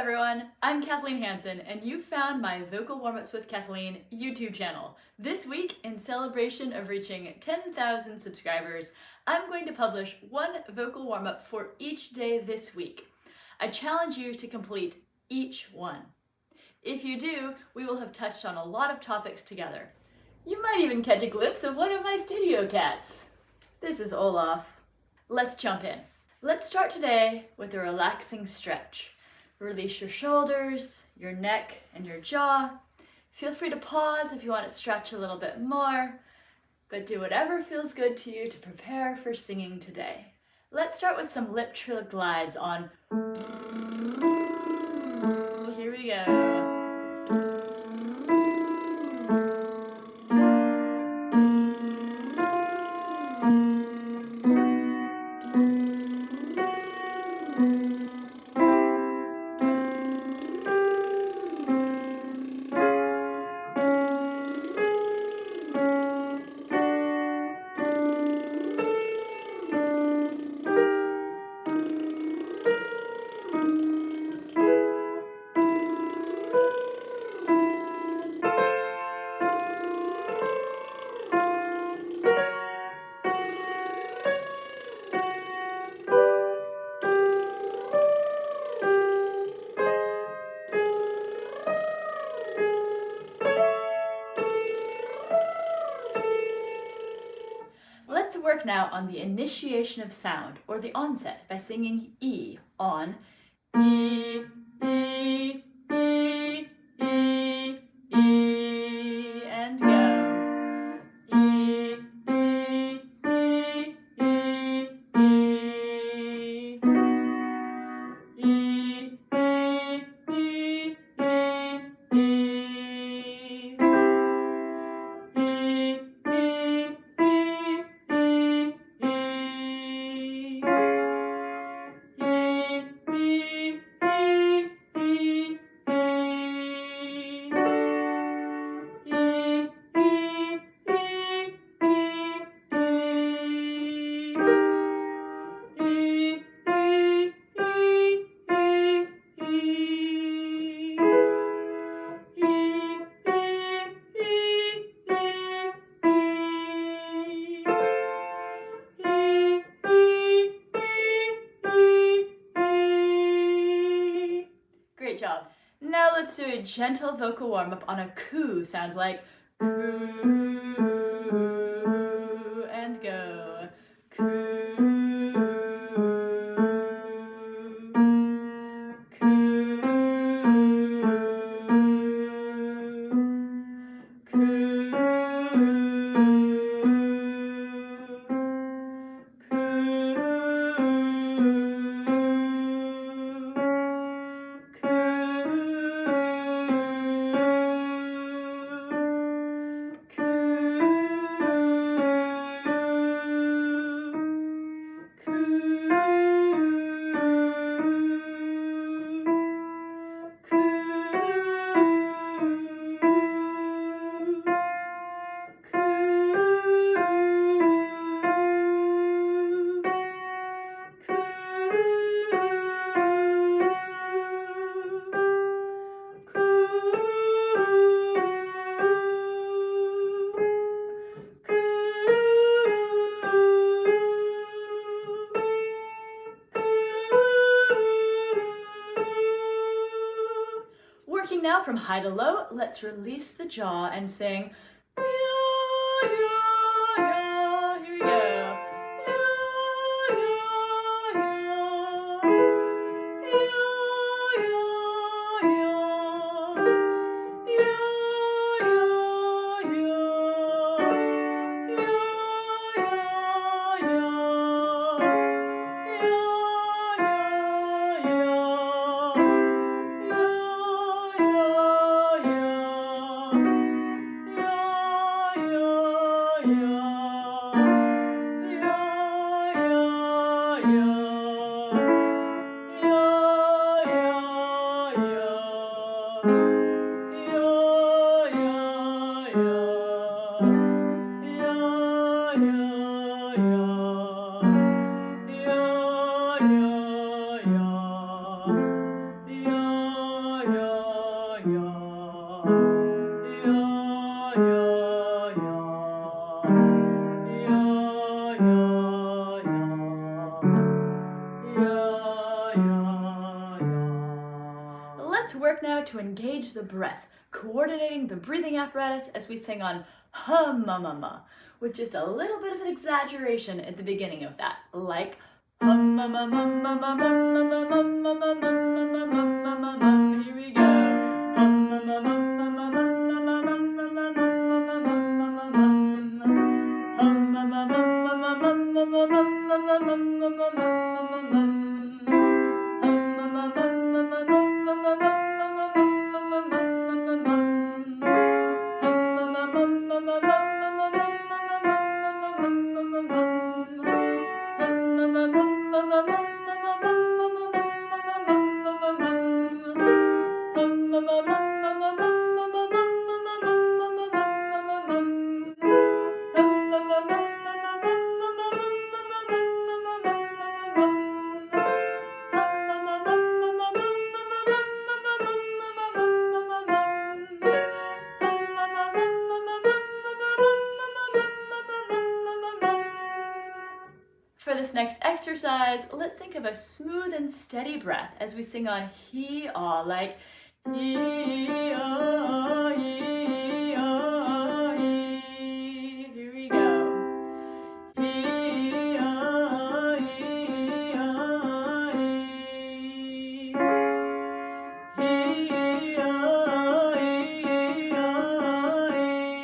everyone, I'm Kathleen Hansen, and you found my Vocal Warmups with Kathleen YouTube channel. This week, in celebration of reaching 10,000 subscribers, I'm going to publish one vocal warm-up for each day this week. I challenge you to complete each one. If you do, we will have touched on a lot of topics together. You might even catch a glimpse of one of my studio cats. This is Olaf. Let's jump in. Let's start today with a relaxing stretch. Release your shoulders, your neck, and your jaw. Feel free to pause if you want to stretch a little bit more, but do whatever feels good to you to prepare for singing today. Let's start with some lip trill glides on. Here we go. Let's work now on the initiation of sound, or the onset, by singing E on E, E, E, E, E, and go. E, E, E, E, E. E, E, E, E, E. Great job. Now let's do a gentle vocal warm-up on a coo sound, like coo, and go. Coo, coo, coo, Working now from high to low, let's release the jaw and sing. Here we go. Let's work now to engage the breath, coordinating the breathing apparatus as we sing on hum-ma-ma-ma, with just a little bit of an exaggeration at the beginning of that, like hum-ma-ma-ma-ma-ma-ma-ma-ma-ma-ma-ma-ma-ma-ma-ma-ma. Here we go. For this next exercise, let's think of a smooth and steady breath as we sing on hee-aw, like hee-aw, hee-aw, hee. Here we go. Hee-aw, hee-aw, hee. Hee-aw, hee-aw, hee.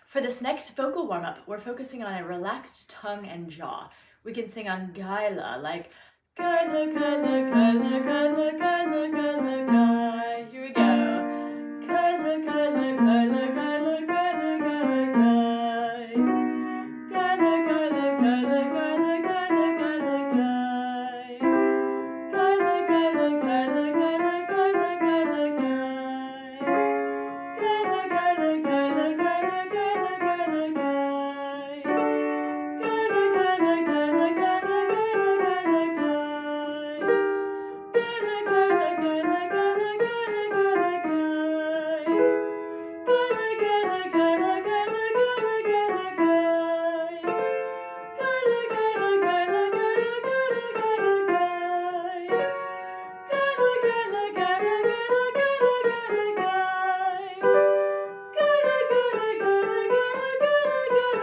For this next vocal warm-up, we're focusing on a relaxed tongue and jaw. We can sing on gaila, like gaila, gaila, gaila, gaila, gaila, gaila, gaila. Here we go. Gaila, gaila, gaila, gaila, gaila, gaila, gaila. Gaila, gaila, gaila, gaila, gaila, gaila, gaila. Gaila, gaila, gaila, gaila, gaila, gaila, gaila. Gaila, gaila, gaila, gaila, gaila, gaila, gaila. Gaila, gaila, gaila, gaila, gaila, gaila, gaila. Gaila, gaila, gaila, gaila, gaila, gaila, gaila. Gaila, gaila, gaila, gaila, gaila, gaila, gaila. Gaila, gaila, gaila, gaila, gaila, gaila,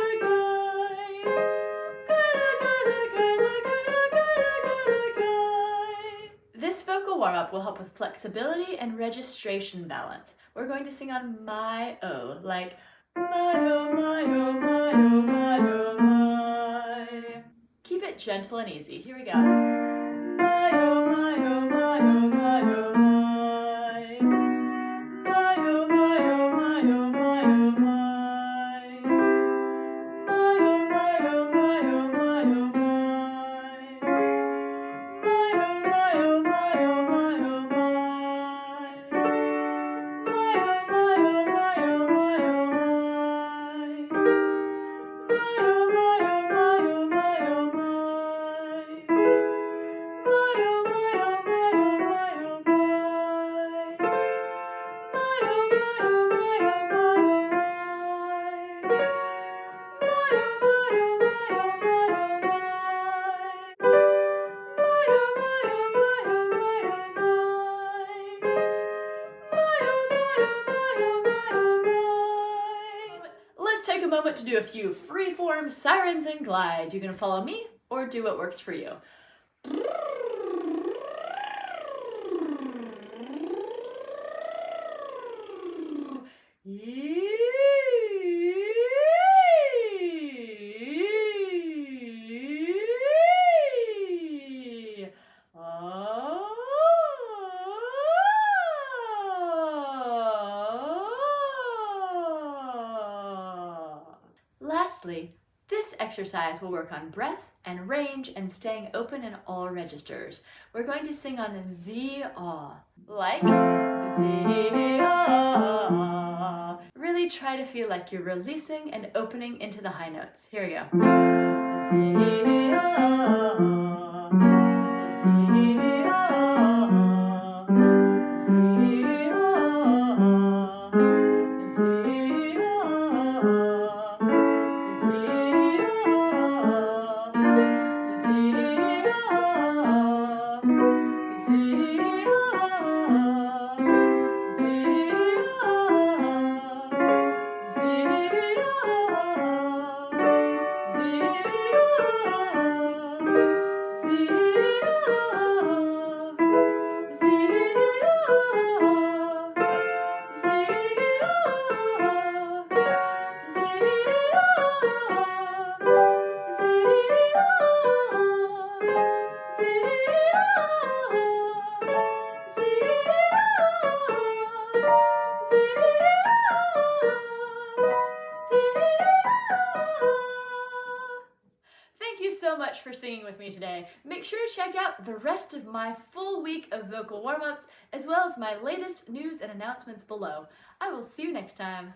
gaila. Gaila, gaila, gaila, gaila, gaila, gaila, gaila. This vocal warm-up will help with flexibility and registration balance. We're going to sing on my-o, like my-o, my-o, my-o, my-o, my. Keep it gentle and easy. Here we go. My-o, my-o, my-o, my-o, my. My-o, my-o, my-o, my-o, my. My-o, my-o, my-o, my-o, my. My-o, my-o, my-o, my-o, my. My-o, my-o, my-o, my-o, my. My-o, my-o, my-o, my-o, my. My-o, my-o, my-o, my-o, my. My-o, my-o, my-o, my-o, my. My-o, my-o, my-o, my-o, my. My-o, my-o, my-o, my-o, my. My-o, my-o, my-o, my-o, my. Let's take a moment to do a few free-form sirens and glides. You can follow me or do what works for you. Yeah. Lastly, this exercise will work on breath and range and staying open in all registers. We're going to sing on a Z-aw, like Z-aw. Really try to feel like you're releasing and opening into the high notes. Here we go. Z-aw, Z-aw, Thank you so much for singing with me today. Make sure to check out the rest of my full week of vocal warm-ups, as well as my latest news and announcements below. I will see you next time.